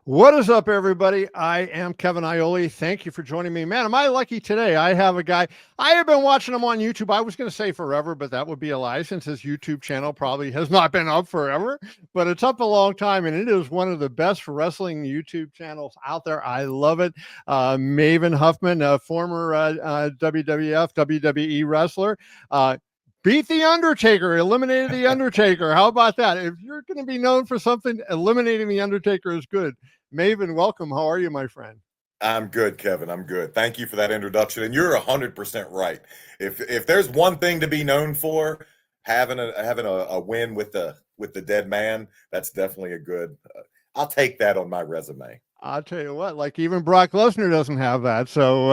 What is up, everybody? I am Kevin Iole. Thank you for joining me. Man, am I lucky today? I have a guy. I have been watching him on YouTube. I was going to say forever, but that would be a lie since his YouTube channel probably has not been up forever, but it's up a long time, and it is one of the best wrestling YouTube channels out there. I love it. Maven Huffman, a former WWF, WWE wrestler. Beat The Undertaker, eliminated The Undertaker. How about that? If you're going to be known for something, eliminating The Undertaker is good. Maven, welcome. How are you, my friend? I'm good, Kevin. I'm good. Thank you for that introduction. And you're 100% right. If there's one thing to be known for, having a win with the dead man, that's definitely a good. I'll take that on my resume. I'll tell you what, like even Brock Lesnar doesn't have that. So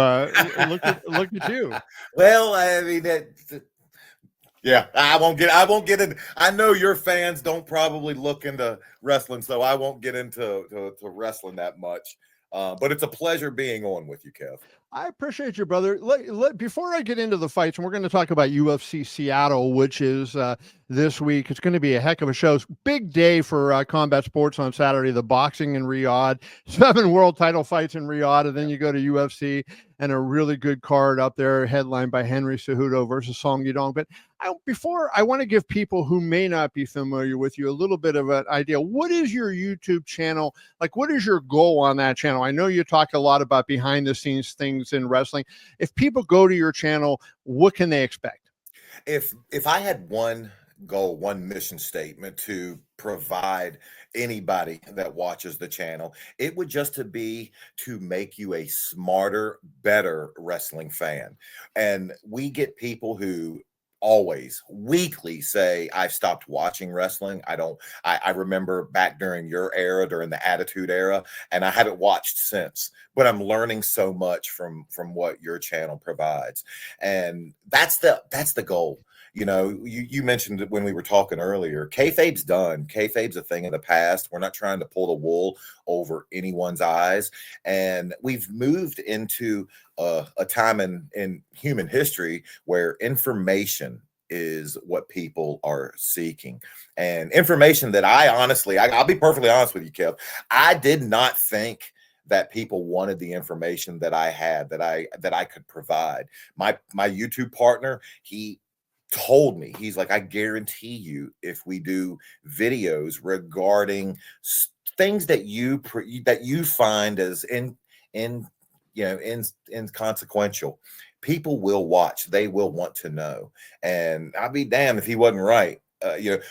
look at you. Well, I mean yeah, I won't get in. I know your fans don't probably look into wrestling, so I won't get into to wrestling that much. But it's a pleasure being on with you, Kev. I appreciate you, brother. Before I get into the fights, and we're going to talk about UFC Seattle, which is this week. It's going to be a heck of a show. Big day for combat sports on Saturday. The boxing in Riyadh, 7 world title fights in Riyadh, and then you go to UFC and a really good card up there, headlined by Henry Cejudo versus Song Yudong. But before I want to give people who may not be familiar with you a little bit of an idea. What is your YouTube channel? Like, what is your goal on that channel? I know you talk a lot about behind the scenes things in wrestling. If people go to your channel, what can they expect? If I had one goal, one mission statement to provide anybody that watches the channel, it would just to be to make you a smarter, better wrestling fan. And we get people who always weekly say, I've stopped watching wrestling. I remember back during your era, during the Attitude Era, and I haven't watched since, but I'm learning so much from what your channel provides. And that's the goal. You know, you mentioned it when we were talking earlier, kayfabe's done. Kayfabe's a thing of the past. We're not trying to pull the wool over anyone's eyes. And we've moved into a time in human history where information is what people are seeking, and information that I'll be perfectly honest with you, Kev. I did not think that people wanted the information that I had, that I could provide. My YouTube partner, he told me, he's like, I guarantee you, if we do videos regarding things that you find as inconsequential, people will watch. They will want to know. And I'd be damned if he wasn't right.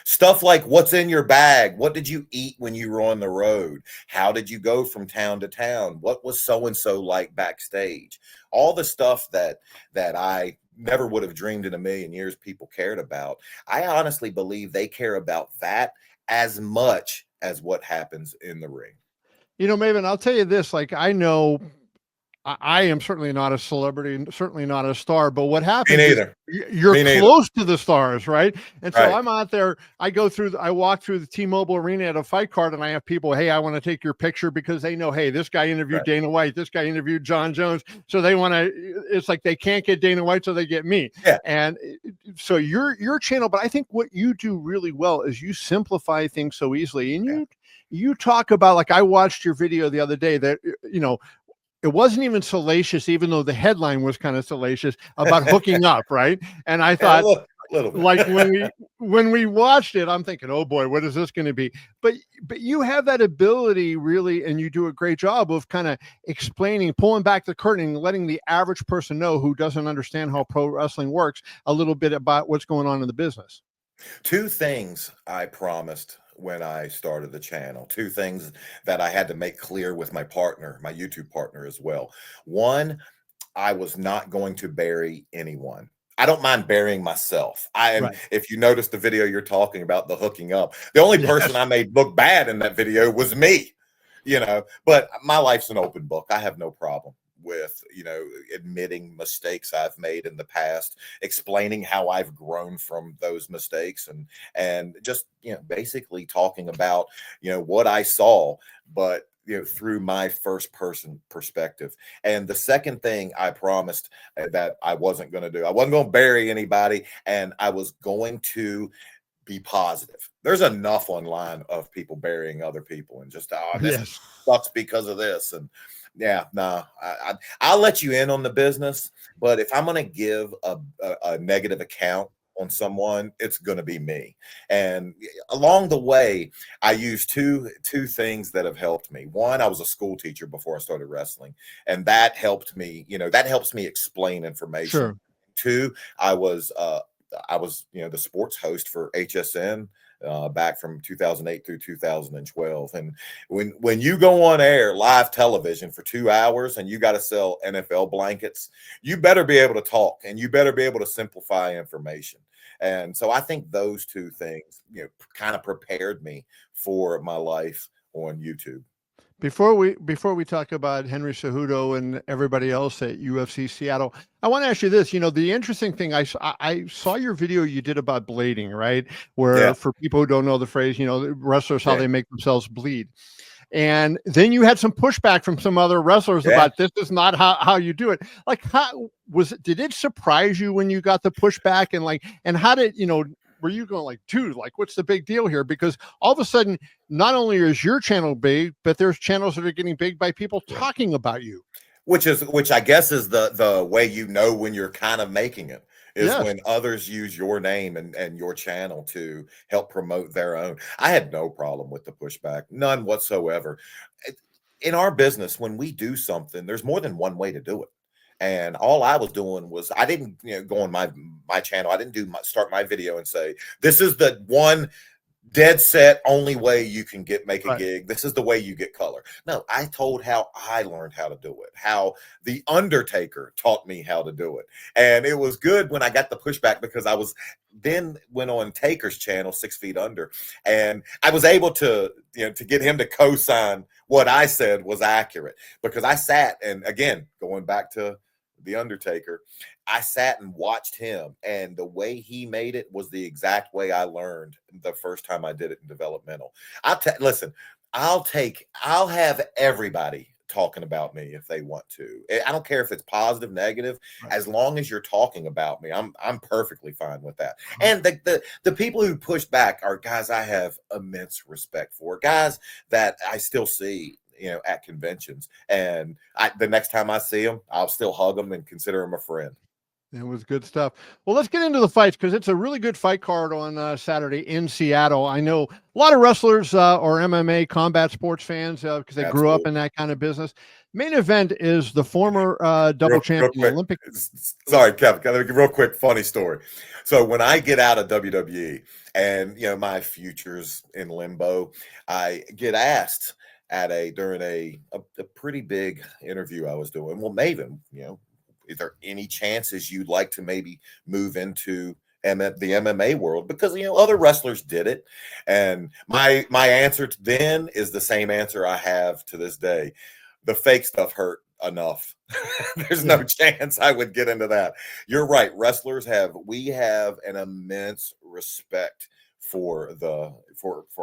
Stuff like, what's in your bag? What did you eat when you were on the road? How did you go from town to town? What was so-and-so like backstage? All the stuff that I never would have dreamed in a million years people cared about. I honestly believe they care about that as much as what happens in the ring. You know, Maven, I'll tell you this, like, I know I am certainly not a celebrity, certainly not a star, but what happens is you're close to the stars, right? And so I'm out there, I walk through the T-Mobile Arena at a fight card, and I have people, hey, I want to take your picture, because they know, hey, this guy interviewed Dana White, this guy interviewed John Jones. So they want to, it's like they can't get Dana White, so they get me. Yeah. And so your channel, but I think what you do really well is you simplify things so easily. And you talk about, like, I watched your video the other day that, you know, it wasn't even salacious, even though the headline was kind of salacious, about hooking up, right? And I thought, like, when we watched it, I'm thinking, oh boy, what is this going to be? But you have that ability, really, and you do a great job of kind of explaining, pulling back the curtain, and letting the average person know who doesn't understand how pro wrestling works a little bit about what's going on in the business. 2 things I promised when I started the channel, 2 things that I had to make clear with my partner, my YouTube partner as well. One, I was not going to bury anyone. I don't mind burying myself. If you notice the video you're talking about, the hooking up, the only person I made look bad in that video was me, but my life's an open book. I have no problem with, admitting mistakes I've made in the past, explaining how I've grown from those mistakes, and just, basically talking about, what I saw. But through my first person perspective. And the second thing I promised that I wasn't going to do, I wasn't going to bury anybody, and I was going to be positive. There's enough online of people burying other people and just, oh, this Yes. sucks because of this. And yeah, no, I'll let you in on the business, but if I'm going to give a negative account on someone, it's going to be me. And along the way, I used two things that have helped me. One, I was a school teacher before I started wrestling, and that helped me. That helps me explain information. Sure. Two, I was, the sports host for HSN back from 2008 through 2012. And when you go on air, live television for 2 hours, and you got to sell NFL blankets, you better be able to talk, and you better be able to simplify information. And so I think those two things, kind of prepared me for my life on YouTube. Before we talk about Henry Cejudo and everybody else at UFC Seattle, I want to ask you this. The interesting thing, I saw your video you did about blading, right? Where for people who don't know the phrase, wrestlers, how they make themselves bleed. And then you had some pushback from some other wrestlers about this is not how you do it. Like, did it surprise you when you got the pushback, and how did, were you going like, dude, like, what's the big deal here? Because all of a sudden, not only is your channel big, but there's channels that are getting big by people talking about you. Which I guess is the way when you're kind of making it is when others use your name and your channel to help promote their own. I had no problem with the pushback, none whatsoever. In our business, when we do something, there's more than one way to do it. And all I was doing was, I didn't go on my channel. I didn't start my video and say, this is the one dead set only way you can make a gig. This is the way you get color. No, I told how I learned how to do it, how the Undertaker taught me how to do it. And it was good when I got the pushback, because I went on Taker's channel, 6 Feet Under, and I was able to get him to co-sign what I said was accurate, because I sat, and again, going back to the Undertaker, I sat and watched him, and the way he made it was the exact way I learned the first time I did it in developmental. Listen, I'll have everybody talking about me if they want to. I don't care if it's positive, negative, as long as you're talking about me, I'm perfectly fine with that. And the people who push back are guys I have immense respect for, guys that I still see at conventions, and the next time I see them, I'll still hug them and consider them a friend. It was good stuff. Well, let's get into the fights, because it's a really good fight card on Saturday in Seattle. I know a lot of wrestlers or MMA combat sports fans because they grew up in that kind of business. Main event is the former double champion Olympic. Sorry, Kevin. Can I make a real quick funny story? So when I get out of WWE and my future's in limbo, I get asked during a pretty big interview I was doing. Well, Maven, is there any chances you'd like to maybe move into the MMA world? Because other wrestlers did it, and my answer then is the same answer I have to this day. The fake stuff hurt enough. There's no chance I would get into that. You're right. Wrestlers we have an immense respect for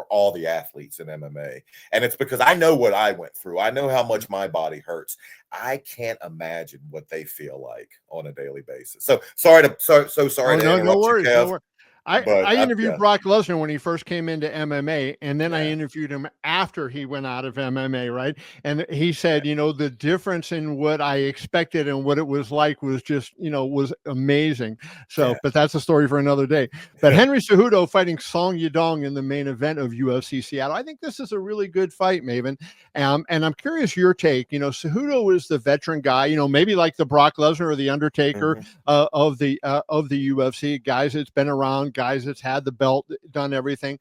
all the athletes in MMA. And it's because I know what I went through. I know how much my body hurts. I can't imagine what they feel like on a daily basis. So sorry to interrupt no worries, you, Kev. No worries. I interviewed Brock Lesnar when he first came into MMA, and then I interviewed him after he went out of MMA, right? And he said, the difference in what I expected and what it was like was just, was amazing. So, but that's a story for another day. But Henry Cejudo fighting Song Yadong in the main event of UFC Seattle. I think this is a really good fight, Maven. And I'm curious your take. Cejudo is the veteran guy, maybe like the Brock Lesnar or the Undertaker of the UFC, guys that's been around, guys that's had the belt, done everything,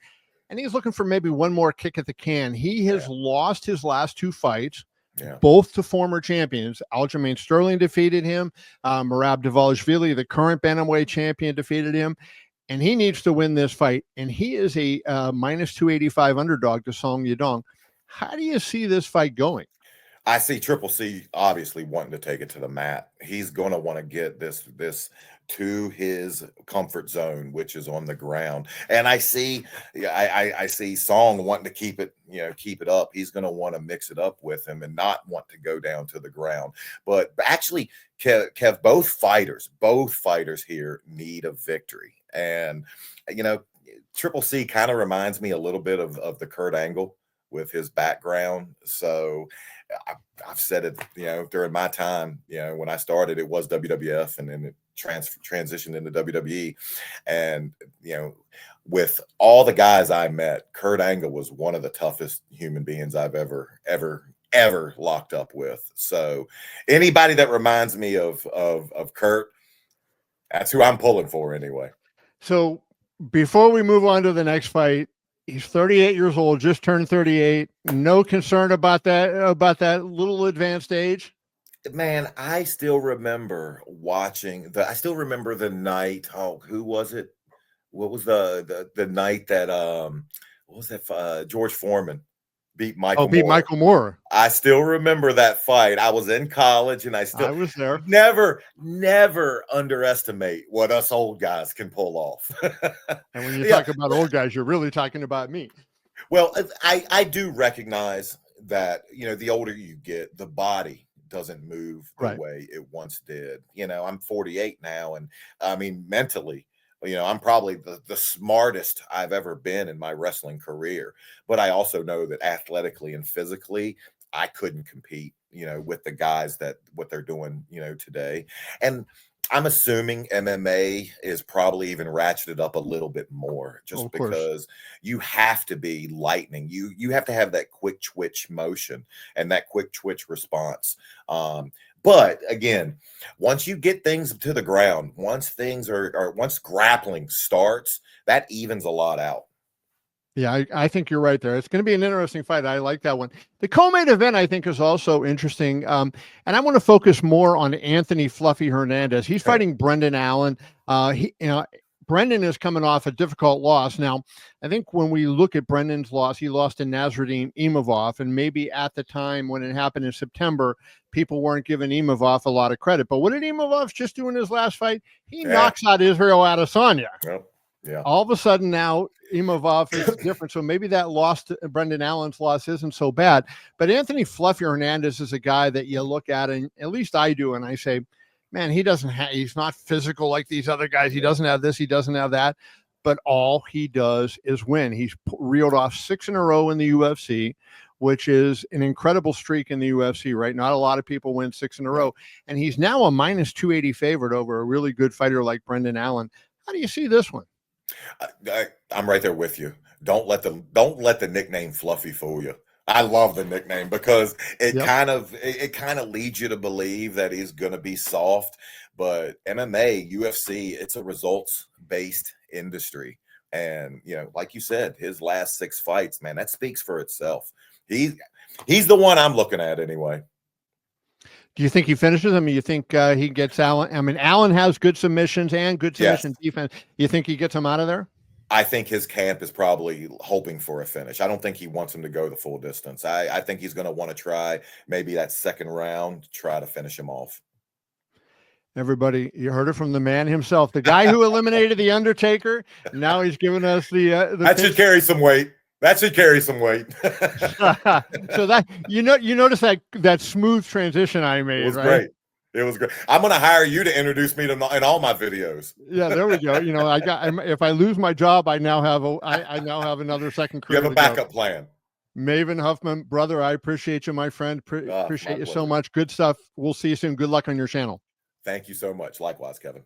and he's looking for maybe one more kick at the can. He has lost his last 2 fights, both to former champions. Aljamain Sterling defeated him. Merab Dvalishvili, the current bantamweight champion, defeated him, and he needs to win this fight. And he is a minus 285 underdog to Song Yadong. How do you see this fight going? I see Triple C obviously wanting to take it to the mat. He's going to want to get this to his comfort zone, which is on the ground. And I see, yeah, I see Song wanting to keep it, keep it up. He's going to want to mix it up with him and not want to go down to the ground. But actually, Kev, both fighters here need a victory. And Triple C kind of reminds me a little bit of the Kurt Angle with his background. So I've said it, during my time, when I started, it was WWF and then it transitioned into WWE. And, with all the guys I met, Kurt Angle was one of the toughest human beings I've ever locked up with. So anybody that reminds me of Kurt, that's who I'm pulling for anyway. So before we move on to the next fight, he's 38 years old, just turned 38. No concern about that little advanced age? Man, I still remember I still remember the night. Oh, who was it? What was the night that what was that? George Foreman beat Michael Moore. Michael Moore. I still remember that fight. I was in college and I was there. Never underestimate what us old guys can pull off. And when you talk about old guys, you're really talking about me. Well, I do recognize that, the older you get, the body doesn't move the way it once did. I'm 48 now, and I mean, mentally, I'm probably the smartest I've ever been in my wrestling career, but I also know that athletically and physically, I couldn't compete, with the guys that what they're doing, today. And I'm assuming MMA is probably even ratcheted up a little bit more, just because you have to be lightning. You have to have that quick twitch motion and that quick twitch response. But again, once you get things to the ground, once grappling starts, that evens a lot out. Yeah, I think you're right there. It's going to be an interesting fight. I like that one. The co-main event, I think, is also interesting. And I want to focus more on Anthony Fluffy Hernandez. He's fighting Brendan Allen. Brendan is coming off a difficult loss. Now, I think when we look at Brendan's loss, he lost to Nasruddin Imavov. And maybe at the time when it happened in September, people weren't giving Imavov a lot of credit. But what did Imavov just do in his last fight? He knocks out Israel Adesanya. Yep. Yeah. All of a sudden now Imavov is different. So maybe that loss to Brendan Allen's loss isn't so bad. But Anthony Fluffy Hernandez is a guy that you look at, and at least I do, and I say, man, he's not physical like these other guys. He doesn't have this, he doesn't have that. But all he does is win. He's reeled off 6 in a row in the UFC, which is an incredible streak in the UFC, right? Not a lot of people win 6 in a row. And he's now a minus 280 favorite over a really good fighter like Brendan Allen. How do you see this one? I'm right there with you. Don't let the nickname Fluffy fool you. I love the nickname because it kind of leads you to believe that he's going to be soft. But MMA, UFC, it's a results-based industry. And, like you said, his last 6 fights, man, that speaks for itself. He's the one I'm looking at anyway. Do you think he finishes him? You think he gets Allen? I mean, Allen has good submissions and good submission defense. You think he gets him out of there? I think his camp is probably hoping for a finish. I don't think he wants him to go the full distance. I think he's going to want to try maybe that second round, try to finish him off. Everybody, you heard it from the man himself, the guy who eliminated the Undertaker. Now he's giving us the that should carry some weight. That should carry some weight. So that you notice that smooth transition I made. It was right? Great. It was great. I'm going to hire you to introduce me in all my videos. Yeah, there we go. If I lose my job, I now have another second career. You have a backup plan. Maven Huffman, brother, I appreciate you, my friend. Appreciate you so much. Good stuff. We'll see you soon. Good luck on your channel. Thank you so much. Likewise, Kevin.